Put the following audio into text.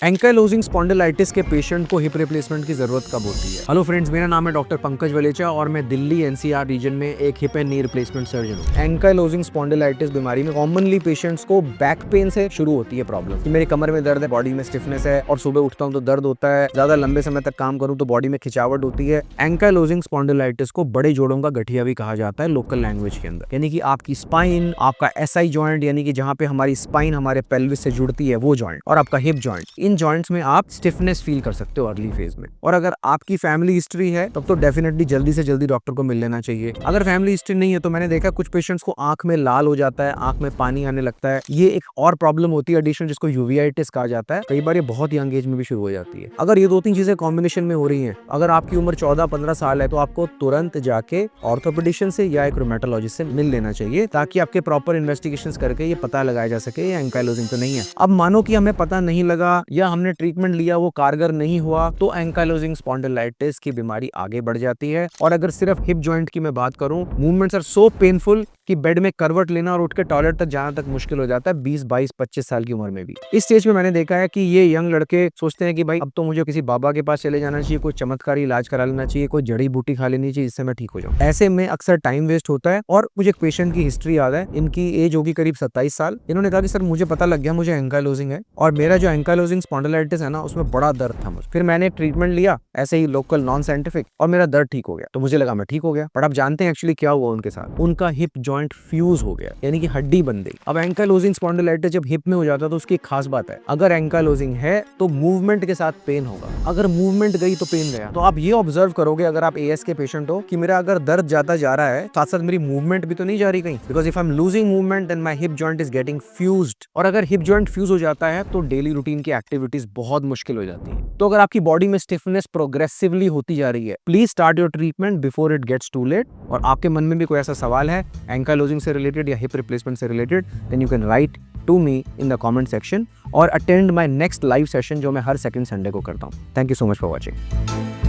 Ankylosing spondylitis के patient को hip replacement की जरूरत कब होती है? हेलो फ्रेंड्स, मेरा नाम है डॉक्टर पंकज वलेचा और मैं दिल्ली एनसीआर रीजन में एक hip and knee replacement surgeon हूँ। एंकाइलोजिंग स्पॉन्डिलाइटिस बीमारी में कॉमनली पेशेंट्स को बैक पेन से शुरू होती है प्रॉब्लम कि मेरी कमर में दर्द है, बॉडी में स्टिफनेस है और सुबह उठता हूँ तो दर्द होता है, ज्यादा लंबे समय तक काम करूँ तो बॉडी में खिंचावट होती है। एंकाइलोजिंग स्पॉन्डिलाइटिस को बड़े जोड़ों का गठिया भी कहा जाता है लोकल लैंग्वेज के अंदर, यानी कि आपकी स्पाइन, आपका एसआई जॉइंट यानी कि जहाँ पे हमारी स्पाइन हमारे पेल्विस से जुड़ती है वो जॉइंट, और आपका हिप जॉइंट, इन जॉइंट्स में आप स्टिफनेस फील कर सकते हो अर्ली फेज में। और अगर आपकी फैमिली हिस्ट्री है तब तो डेफिनेटली जल्दी से जल्दी डॉक्टर को मिल लेना चाहिए। अगर फैमिली हिस्ट्री नहीं है तो मैंने देखा कुछ पेशेंट्स को आंख में लाल हो जाता है, आंख में पानी आने लगता है। ये एक और प्रॉब्लम होती है एडिशनल, जिसको यूवियाइटिस कहा जाता है। कई बार ये बहुत यंग एज में भी शुरू हो जाती है। अगर ये दो तीन चीजें कॉम्बिनेशन में हो रही हैं, अगर आपकी उम्र 14-15 साल है तो आपको तुरंत जाके ऑर्थोपेडिशियन से या एक रूमेटोलॉजिस्ट से मिल लेना चाहिए ताकि आपके प्रॉपर इन्वेस्टिगेशंस करके ये पता लगाया जा सके ये एंकाइलोजिंग तो नहीं है। अब मानो कि हमें पता नहीं लगा या हमने ट्रीटमेंट लिया वो कारगर नहीं हुआ तो एंकाइलोजिंग स्पॉन्डिलाइटिस की बीमारी आगे बढ़ जाती है। और अगर सिर्फ हिप जॉइंट की मैं बात करूं, मूवमेंट्स आर सो पेनफुल कि बेड में करवट लेना और उठ के टॉयलेट तक जाना तक मुश्किल हो जाता है 20-22-25 साल की उम्र में भी। इस स्टेज में मैंने देखा है कि ये यंग लड़के सोचते हैं कि भाई अब तो मुझे किसी बाबा के पास चले जाना चाहिए, कोई चमत्कारी इलाज करा लेना चाहिए, कोई जड़ी बूटी खा लेनी चाहिए जिससे मैं ठीक हो जाऊं। ऐसे में अक्सर टाइम वेस्ट होता है। और मुझे एक पेशेंट की हिस्ट्री याद है, इनकी एज होगी करीब 27 साल। इन्होंने कहा कि सर मुझे पता लग गया मुझे एंकाइलोजिंग है और मेरा जो एंकाइलोजिंग स्पॉन्डिलाइटिस है ना उसमें बड़ा दर्द था मुझे। फिर मैंने ट्रीटमेंट लिया ऐसे ही लोकल नॉन साइंटिफिक और मेरा दर्द ठीक हो गया, तो मुझे लगा मैं ठीक हो गया। बट आप जानते हैं एक्चुअली क्या हुआ उनके साथ? उनका हिप जॉइंट फ्यूज हो गया, यानी कि हड्डी बन गई। अब एंकाइलोजिंग स्पॉन्डिलाइटिस जब हिप में हो जाता है तो उसकी एक खास बात है, अगर एंकाइलोजिंग है तो मूवमेंट के साथ पेन होगा, अगर मूवमेंट गई तो पेन गया। तो आप ये ऑब्जर्व करोगे अगर आप एएस के पेशेंट हो कि मेरा अगर दर्द जाता जा रहा है साथ साथ मेरी मूवमेंट भी तो नहीं जा रही कहीं, because if I am losing movement then my hip joint is getting fused. और अगर हिप जॉइंट फ्यूज हो जाता है तो डेली रूटीन की एक्टिविटीज बहुत मुश्किल हो जाती है। तो अगर आपकी बॉडी में स्टिफनेस प्रोग्रेसिवली होती जा रही है, please start your treatment before it gets too late. और आपके मन में भी कोई ऐसा सवाल है एंकाइलोजिंग से रिलेटेड या हिप रिप्लेसमेंट से related, then you can write to me in the comment section और attend my next live session जो मैं हर सेकंड संडे को करता हूँ। Thank you so much for watching.